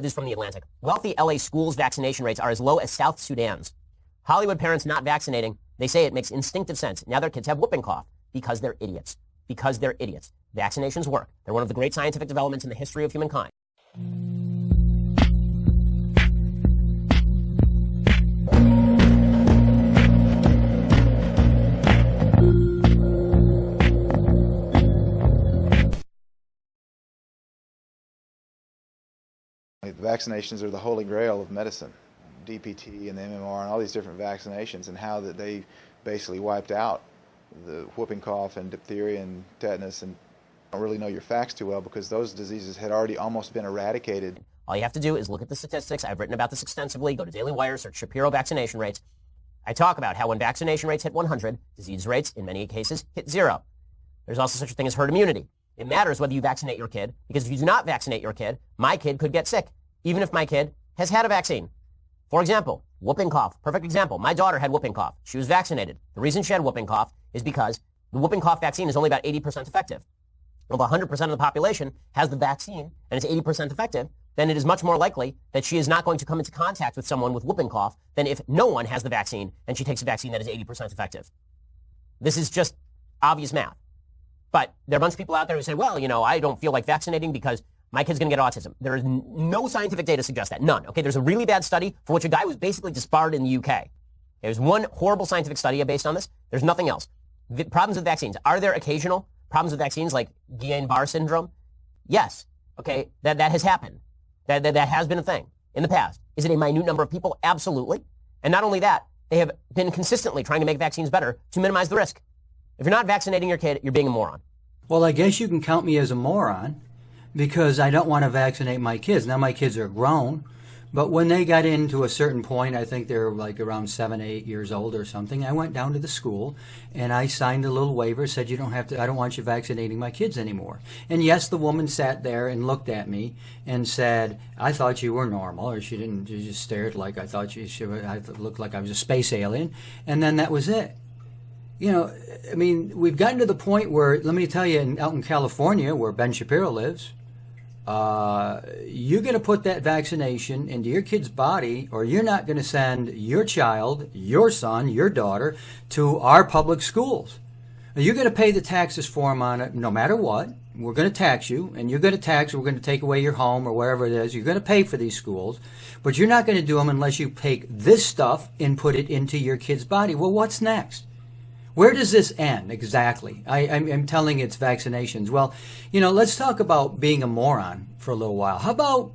this is from The Atlantic. Wealthy LA schools' vaccination rates are as low as South Sudan's. Hollywood parents not vaccinating, they say it makes instinctive sense. Now their kids have whooping cough because they're idiots. Because they're idiots. Vaccinations work. They're one of the great scientific developments in the history of humankind. The vaccinations are the holy grail of medicine. DPT and the MMR and all these different vaccinations, and how that they basically wiped out the whooping cough and diphtheria and tetanus, and don't really know your facts too well because those diseases had already almost been eradicated. All you have to do is look at the statistics. I've written about this extensively. Go to Daily Wire, search Shapiro vaccination rates. I talk about how when vaccination rates hit 100, disease rates, in many cases, hit 0. There's also such a thing as herd immunity. It matters whether you vaccinate your kid, because if you do not vaccinate your kid, my kid could get sick, even if my kid has had a vaccine. For example, whooping cough. Perfect example. My daughter had whooping cough. She was vaccinated. The reason she had whooping cough is because the whooping cough vaccine is only about 80% effective. If 100% of the population has the vaccine and it's 80% effective, then it is much more likely that she is not going to come into contact with someone with whooping cough than if no one has the vaccine and she takes a vaccine that is 80% effective. This is just obvious math. But there are a bunch of people out there who say, well, I don't feel like vaccinating because my kid's going to get autism. There is no scientific data to suggest that. None. Okay, there's a really bad study for which a guy was basically disbarred in the UK. There's one horrible scientific study based on this. There's nothing else. The problems with vaccines. Are there occasional problems with vaccines like Guillain-Barré syndrome? Yes. Okay, that has happened. That has been a thing in the past. Is it a minute number of people? Absolutely. And not only that, they have been consistently trying to make vaccines better to minimize the risk. If you're not vaccinating your kid, you're being a moron. Well, I guess you can count me as a moron, because I don't want to vaccinate my kids. Now my kids are grown, but when they got into a certain point, I think they're like around 7, 8 years old or something, I went down to the school and I signed a little waiver, said I don't want you vaccinating my kids anymore. And yes, the woman sat there and looked at me and said, I thought you were normal, or she just stared like I looked like I was a space alien, and then that was it. We've gotten to the point where, let me tell you, out in California, where Ben Shapiro lives, you're going to put that vaccination into your kid's body, or you're not going to send your child, your son, your daughter to our public schools. You're going to pay the taxes for them on it no matter what. We're going to tax you, and you're going to tax, we're going to take away your home or wherever it is. You're going to pay for these schools, but you're not going to do them unless you take this stuff and put it into your kid's body. Well, what's next? Where does this end exactly? I'm telling it's vaccinations. Well, let's talk about being a moron for a little while. How about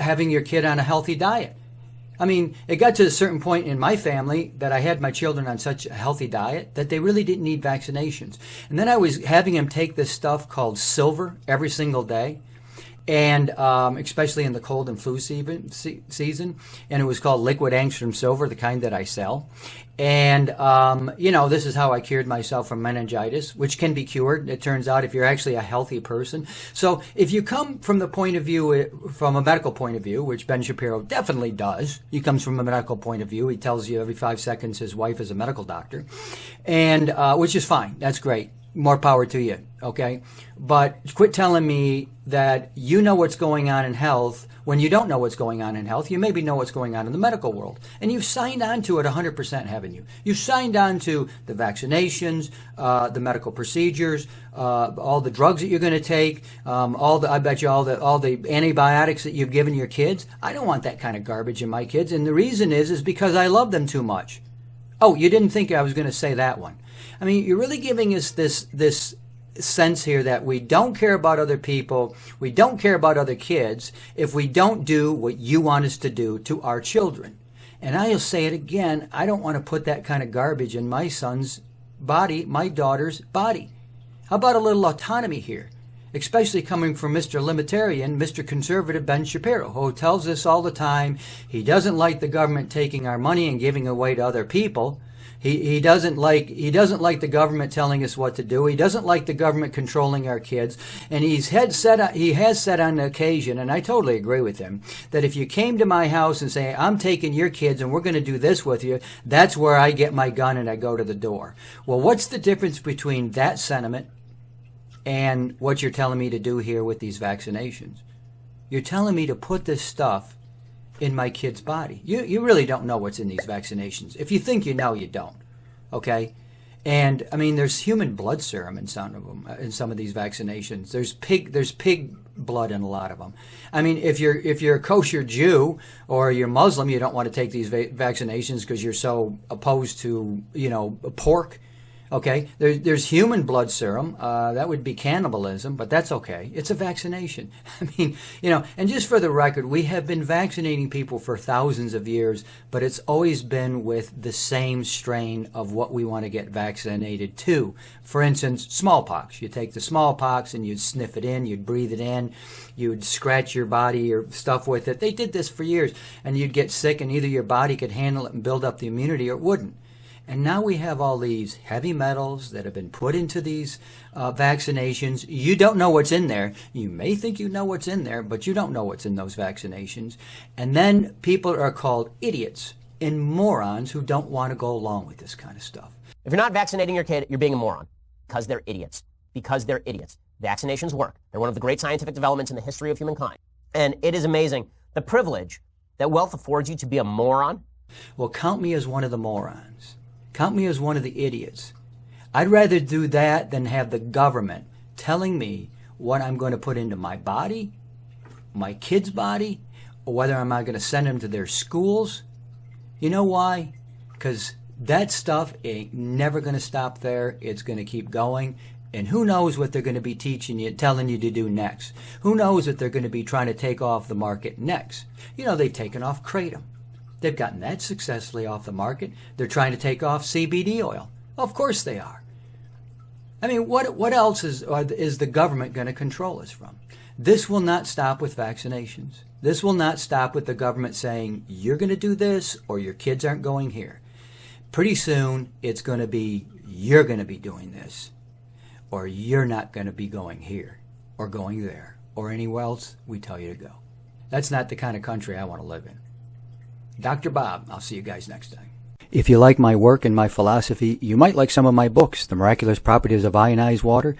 having your kid on a healthy diet? It got to a certain point in my family that I had my children on such a healthy diet that they really didn't need vaccinations. And then I was having them take this stuff called silver every single day, and especially in the cold and flu season, and it was called liquid angstrom silver, the kind that I sell. And, this is how I cured myself from meningitis, which can be cured, it turns out, if you're actually a healthy person. So if you come from the point of view, from a medical point of view, which Ben Shapiro definitely does, he comes from a medical point of view. He tells you every 5 seconds his wife is a medical doctor, and which is fine. That's great. More power to you, okay? But quit telling me that you know what's going on in health when you don't know what's going on in health. You maybe know what's going on in the medical world. And you've signed on to it 100%, haven't you? You've signed on to the vaccinations, the medical procedures, all the drugs that you're going to take, all the antibiotics that you've given your kids. I don't want that kind of garbage in my kids. And the reason is because I love them too much. Oh, you didn't think I was going to say that one. You're really giving us this sense here that we don't care about other people, we don't care about other kids if we don't do what you want us to do to our children. And I'll say it again, I don't want to put that kind of garbage in my son's body, my daughter's body. How about a little autonomy here? Especially coming from Mr. Libertarian, Mr. Conservative Ben Shapiro, who tells us all the time he doesn't like the government taking our money and giving away to other people. He doesn't like the government telling us what to do. He doesn't like the government controlling our kids. And he has said on occasion, and I totally agree with him, that if you came to my house and say, I'm taking your kids and we're going to do this with you, that's where I get my gun and I go to the door. Well, what's the difference between that sentiment and what you're telling me to do here with these vaccinations? You're telling me to put this stuff in my kid's body. You really don't know what's in these vaccinations. If you think you know, you don't. Okay? And I mean, there's human blood serum in some of them, in some of these vaccinations. There's pig blood in a lot of them. I mean, if you're a kosher Jew or you're Muslim, you don't want to take these vaccinations because you're so opposed to, pork. Okay, there's human blood serum. That would be cannibalism, but that's okay. It's a vaccination. I mean, and just for the record, we have been vaccinating people for thousands of years, but it's always been with the same strain of what we want to get vaccinated to. For instance, smallpox. You take the smallpox and you'd sniff it in, you'd breathe it in, you'd scratch your body or stuff with it. They did this for years, and you'd get sick, and either your body could handle it and build up the immunity or it wouldn't. And now we have all these heavy metals that have been put into these vaccinations. You don't know what's in there. You may think you know what's in there, but you don't know what's in those vaccinations. And then people are called idiots and morons who don't want to go along with this kind of stuff. If you're not vaccinating your kid, you're being a moron because they're idiots. Because they're idiots. Vaccinations work. They're one of the great scientific developments in the history of humankind. And it is amazing the privilege that wealth affords you to be a moron. Well, count me as one of the morons. Count me as one of the idiots. I'd rather do that than have the government telling me what I'm going to put into my body, my kid's body, or whether I'm going to send them to their schools. You know why? Because that stuff ain't never going to stop there. It's going to keep going. And who knows what they're going to be teaching you, telling you to do next. Who knows what they're going to be trying to take off the market next. They've taken off Kratom. They've gotten that successfully off the market. They're trying to take off CBD oil. Of course they are. I mean, what else is the government going to control us from? This will not stop with vaccinations. This will not stop with the government saying, you're going to do this or your kids aren't going here. Pretty soon, it's going to be, you're going to be doing this or you're not going to be going here or going there or anywhere else we tell you to go. That's not the kind of country I want to live in. Dr. Bob, I'll see you guys next time. If you like my work and my philosophy, you might like some of my books, The Miraculous Properties of Ionized Water,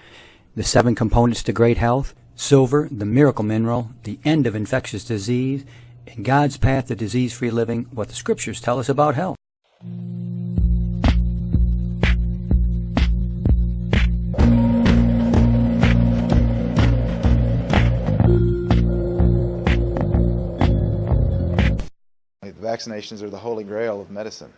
The 7 Components to Great Health, Silver, The Miracle Mineral, The End of Infectious Disease, and God's Path to Disease-Free Living, What the Scriptures Tell Us About Health. Vaccinations are the holy grail of medicine.